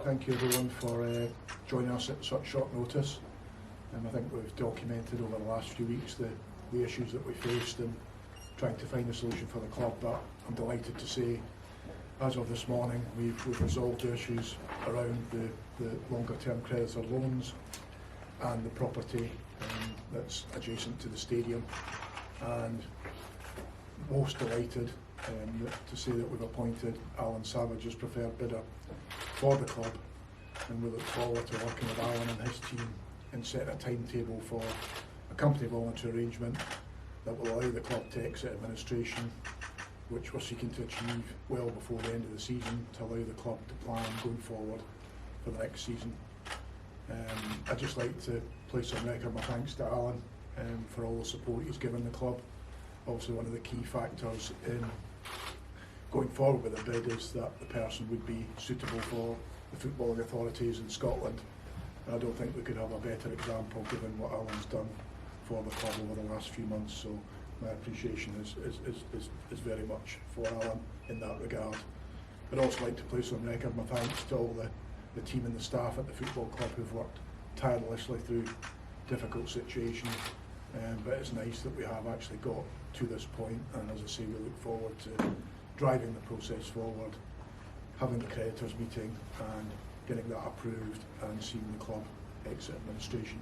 Thank you everyone for joining us at such short notice. I think we've documented over the last few weeks the issues that we faced and trying to find a solution for the club, but I'm delighted to say as of this morning we've resolved the issues around the longer term creditor loans and the property that's adjacent to the stadium, and most delighted to say that we've appointed Alan Savage as preferred bidder for the club, and we look forward to working with Alan and his team and set a timetable for a company voluntary arrangement that will allow the club to exit administration, which we're seeking to achieve well before the end of the season to allow the club to plan going forward for the next season. I'd just like to place on record my thanks to Alan for all the support he's given the club. Obviously one of the key factors in going forward with the bid is that the person would be suitable for the footballing authorities in Scotland. I don't think we could have a better example given what Alan's done for the club over the last few months, so my appreciation is very much for Alan in that regard. I'd also like to place on record my thanks to all the team and the staff at the football club who've worked tirelessly through difficult situations, but it's nice that we have actually got to this point, and as I say, we look forward to driving the process forward, having the creditors meeting and getting that approved and seeing the club exit administration.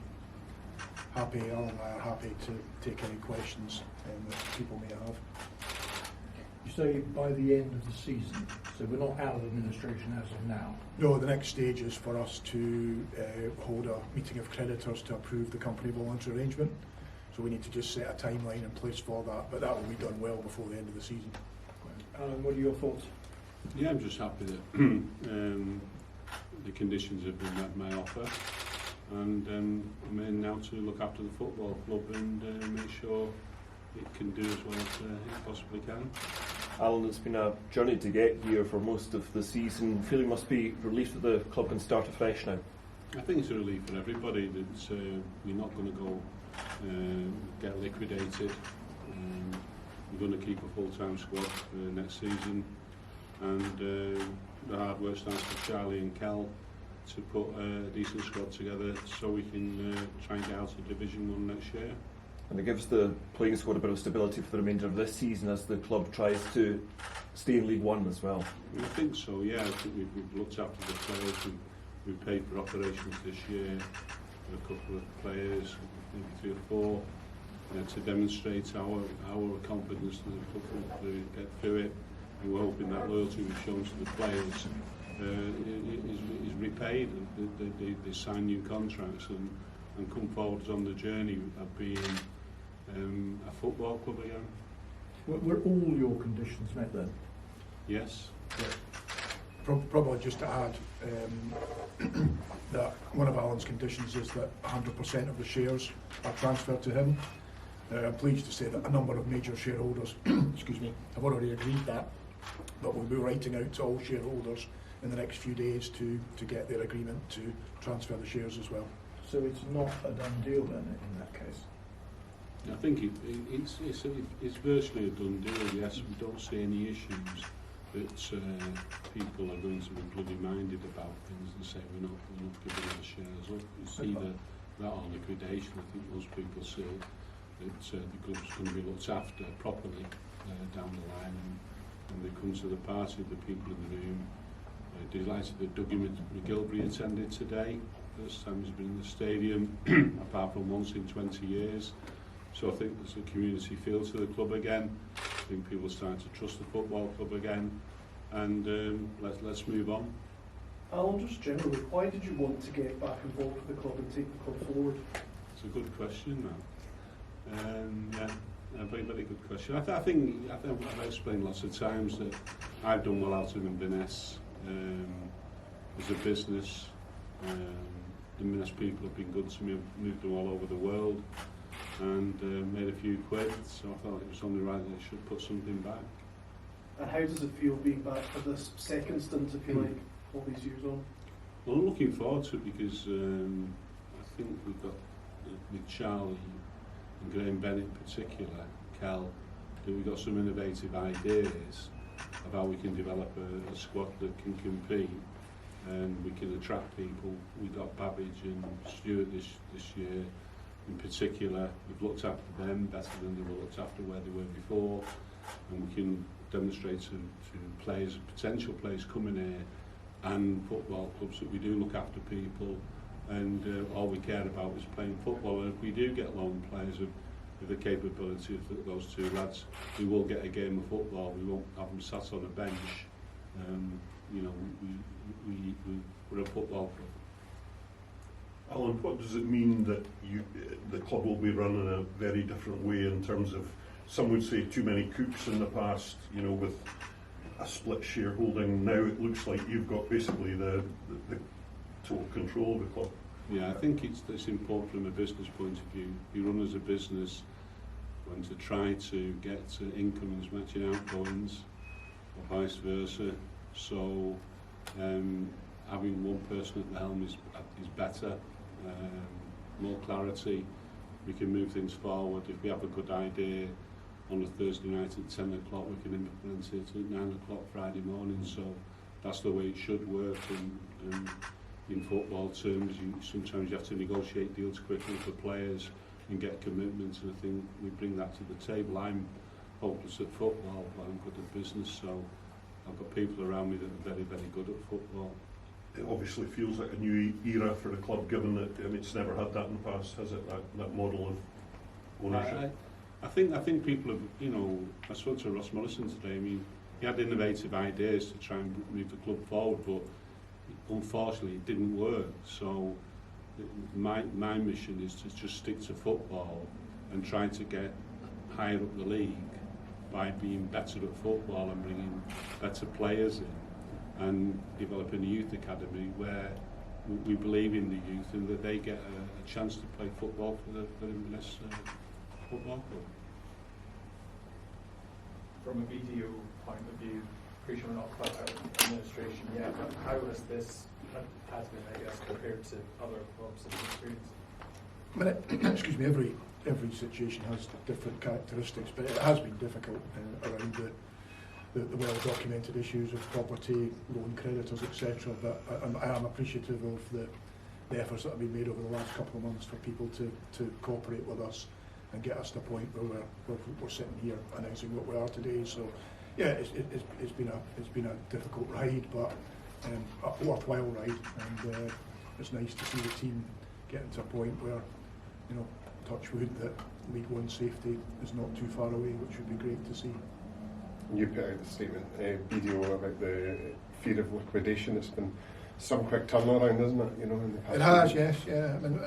Alan and I are happy to take any questions that people may have. You say by the end of the season, so we're not out of administration as of now? No, the next stage is for us to hold a meeting of creditors to approve the company voluntary arrangement. So we need to just set a timeline in place for that, but that will be done well before the end of the season. Alan, what are your thoughts? Yeah, I'm just happy that the conditions have been met my offer, and I'm in now to look after the football club and make sure it can do as well as it possibly can. Alan, it's been a journey to get here for most of the season. Feeling must be relief that the club can start afresh now. I think it's a relief for everybody that we're not going to go get liquidated. We're going to keep a full-time squad for next season, and the hard work starts with Charlie and Cal to put a decent squad together so we can try and get out of Division 1 next year. And it gives the playing squad a bit of stability for the remainder of this season as the club tries to stay in League One as well. I think so, yeah. I think we've looked after the players. We've paid for operations this year for a couple of players, maybe 3 or 4, to demonstrate our confidence that the club will get through it. And we're hoping that loyalty we've shown to the players is repaid. They sign new contracts and come forward on the journey of being a football club again. Were all your conditions met then? Yes. Yeah. Probably just to add that one of Alan's conditions is that 100% of the shares are transferred to him. I'm pleased to say that a number of major shareholders excuse me, have already agreed that, but we'll be writing out to all shareholders in the next few days to get their agreement to transfer the shares as well. So it's not a done deal then in that case? I think it's virtually a done deal, yes. We don't see any issues that people are going to be bloody minded about things and say we're not giving our shares up. It's either that or liquidation. I think most people see that the club's going to be looked after properly down the line, and they come to the party, the people in the room. Delighted that Dougie McGilvery attended today. First time he's been in the stadium, apart from once in 20 years. So I think there's a community feel to the club again. I think people are starting to trust the football club again, and let's move on. Alan, just generally, why did you want to get back involved with the club and take the club forward? It's a good question, that. Yeah, a very, very good question. I think I've explained lots of times that I've done well out of Inverness as a business. The Inverness people have been good to me. I've moved them all over the world and made a few quid, so I thought it was only right that I should put something back. And how does it feel being back for this second stint, if you like, all these years on? Well, I'm looking forward to it because I think we've got, with Charlie and Graham Bennett in particular, Cal, that we've got some innovative ideas of how we can develop a squad that can compete. and we can attract people. We got Babbage and Stewart this year in particular. We've looked after them better than they were looked after where they were before, and we can demonstrate to players, potential players coming here, and football clubs that we do look after people, and all we care about is playing football. And if we do get loan players with the capability of those two lads, we will get a game of football. We won't have them sat on a bench. You know, we're a football club. Alan, what does it mean that the club will be run in a very different way in terms of, some would say, too many cooks in the past, you know, with a split shareholding? Now it looks like you've got basically the total control of the club. Yeah, I think it's important from a business point of view. You run as a business when to try to get incomings matching outgoings, or vice versa. So having one person at the helm is better. More clarity. We can move things forward. If we have a good idea on a Thursday night at 10 o'clock, we can implement it at 9 o'clock Friday morning. So that's the way it should work. And in football terms, sometimes you have to negotiate deals quickly for players and get commitments, and I think we bring that to the table. I'm hopeless at football, but I'm good at business, so I've got people around me that are very, very good at football. It obviously feels like a new era for the club, given that it's never had that in the past, has it? That model of ownership. I think people have, you know, I spoke to Ross Morrison today. I mean, he had innovative ideas to try and move the club forward, but unfortunately it didn't work. So my mission is to just stick to football and try to get higher up the league by being better at football and bringing better players in and developing a youth academy where we believe in the youth and that they get a chance to play football for Inverness Football Club. From a BDO point of view, appreciate we're not quite out of administration yet, but how has this has been, I guess, compared to other clubs that you've experienced? Excuse me, every situation has different characteristics, but it has been difficult around the well-documented issues of property, loan creditors, etc. But I am appreciative of the efforts that have been made over the last couple of months for people to cooperate with us and get us to a point where we're sitting here announcing what we are today. So yeah, it's been a difficult ride, but a worthwhile ride, and it's nice to see the team getting to a point where, you know, touch wood, that League One safety is not too far away, which would be great to see. You put out the statement, BDO, about the fear of liquidation. It's been some quick turnaround, isn't it? You know, in the past. It has, yes, yeah. I mean,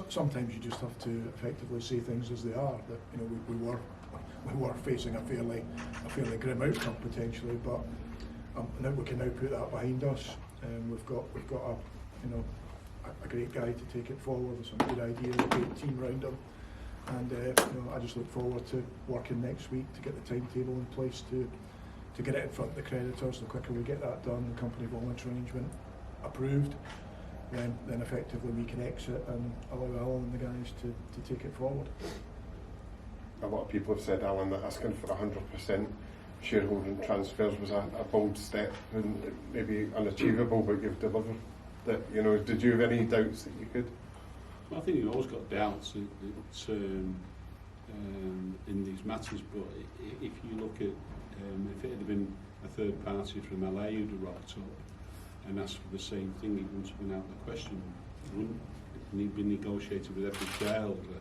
sometimes you just have to effectively say things as they are. That, you know, we were facing a fairly grim outcome potentially, but now we can now put that behind us. We've got a great guy to take it forward with some good ideas, a great team around him, and I just look forward to working next week to get the timetable in place to get it in front of the creditors. The quicker we get that done, the company voluntary arrangement approved, then effectively we can exit and allow Alan and the guys to take it forward. A lot of people have said, Alan, that asking for 100% shareholding transfers was a bold step and maybe unachievable, but you've delivered. That, you know, did you have any doubts that you could? Well, I think you've always got doubts in these matters, but if you look at if it had been a third party from LA who'd have rocked up and asked for the same thing, it wouldn't have been out of the question. It wouldn't have been negotiated with every shareholder.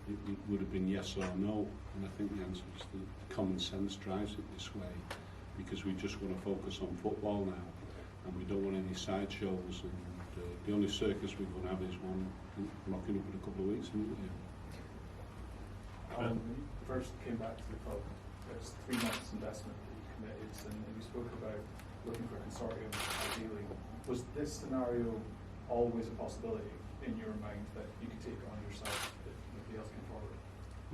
It would have been yes or no, and I think the answer is that common sense drives it this way, because we just want to focus on football now, and we don't want any sideshows, and the only circus we're going to have is one rocking up in a couple of weeks, isn't it? When you first came back to the club, it was 3 months investment that you committed, and you spoke about looking for a consortium ideally. Was this scenario always a possibility in your mind that you could take it on yourself if nobody else came forward?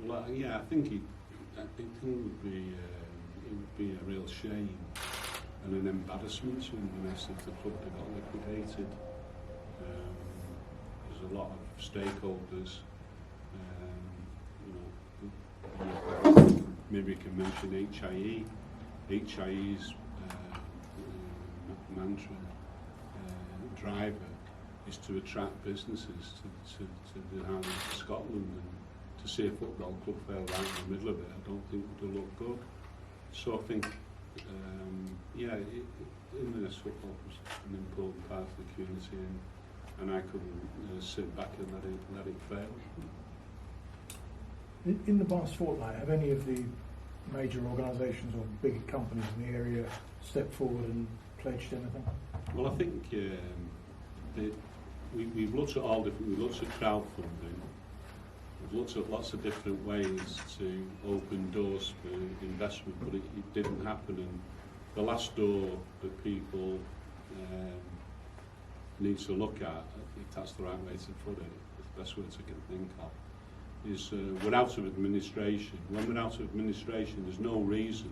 Well, yeah, I think it would be a real shame and an embarrassment to Inverness if the club had got liquidated. There's a lot of stakeholders. Maybe we can mention HIE. HIE's mantra private is to attract businesses to the Highlands of Scotland, and to see a football club fail right in the middle of it, I don't think would look good. So I think, Inverness football was an important part of the community, and I couldn't sit back and let it fail. In the past fortnight, have any of the major organisations or bigger companies in the area stepped forward and pledged anything? Well, I think we've looked at all different. We've looked at crowdfunding. We've looked at lots of different ways to open doors for investment, but it didn't happen. And the last door that people need to look at, if that's the right way to put it, the best words I can think of, is we're out of administration. When we're out of administration, there's no reason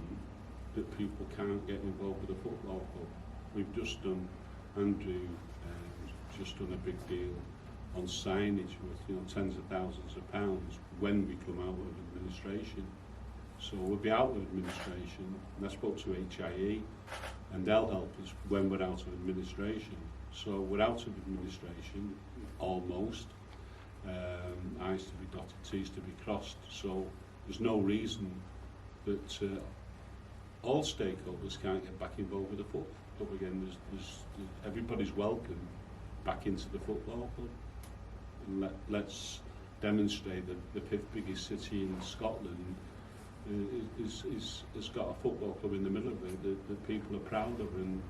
that people can't get involved with a football club. We've just done, Andrew just done a big deal on signage with tens of thousands of pounds when we come out of administration. So we'll be out of administration, and I spoke to HIE, and they'll help us when we're out of administration. So we're out of administration, almost. I's to be dotted, T's to be crossed. So there's no reason that all stakeholders can't get back involved with the football club again. Everybody's welcome back into the football club. And let's demonstrate that the fifth biggest city in Scotland has got a football club in the middle of it that people are proud of, and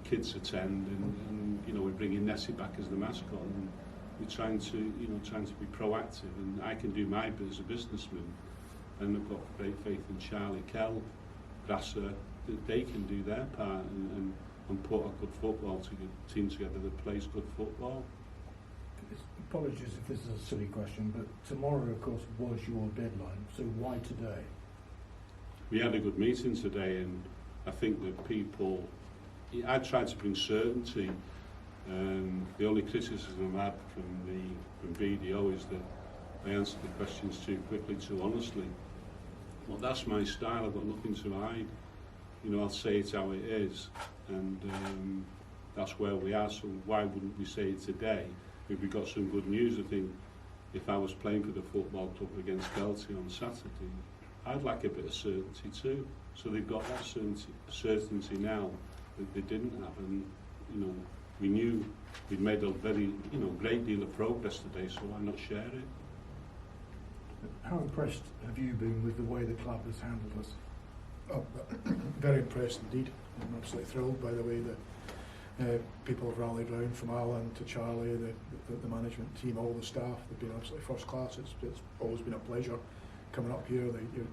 kids attend, and we're bringing Nessie back as the mascot, and we're trying to be proactive. And I can do my bit as a businessman, and I've got great faith in Charlie, Kell, Grasser, that they can do their part and put a good football team together that plays good football. Apologies if this is a silly question, but tomorrow, of course, was your deadline. So why today? We had a good meeting today, and I think that people, I tried to bring certainty. The only criticism I've had from BDO is that I answered the questions too quickly, too honestly. Well, that's my style. I've got nothing to hide. I'll say it how it is, and that's where we are. So why wouldn't we say it today? If we got some good news, I think if I was playing for the football club against Kelty on Saturday, I'd like a bit of certainty too. So they've got that certainty now that they didn't have, and we knew we'd made a very great deal of progress today. So why not share it? How impressed have you been with the way the club has handled us? Oh, very impressed indeed. I'm absolutely thrilled by the way that people have rallied round, from Alan to Charlie, the management team, all the staff. They've been absolutely first class. It's always been a pleasure coming up here.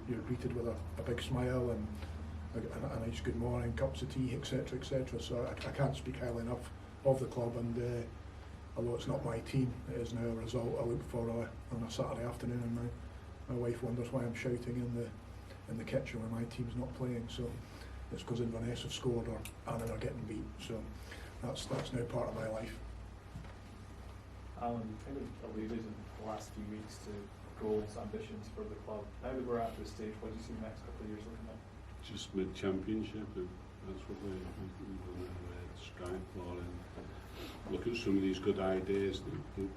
You're greeted with a big smile and a nice good morning, cups of tea, etc., etc. So I can't speak highly enough of the club, and although it's not my team, it is now a result I look for on a Saturday afternoon, and my wife wonders why I'm shouting in the kitchen when my team's not playing. So it's because Inverness have scored or Annan are getting beat. So that's now part of my life. Alan, you kind of alluded in the last few weeks to goals, ambitions for the club. Now that we're at this stage, what do you see the next couple of years looking like? Just mid-championship, that's what we're going to strive for, and look at some of these good ideas that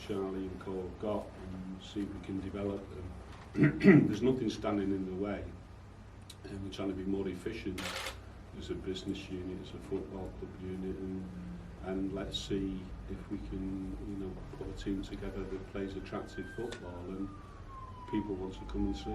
Charlie and Co have got, and see if we can develop them. There's nothing standing in the way, and we're trying to be more efficient as a business unit, as a football club unit, and let's see if we can put a team together that plays attractive football and people want to come and see.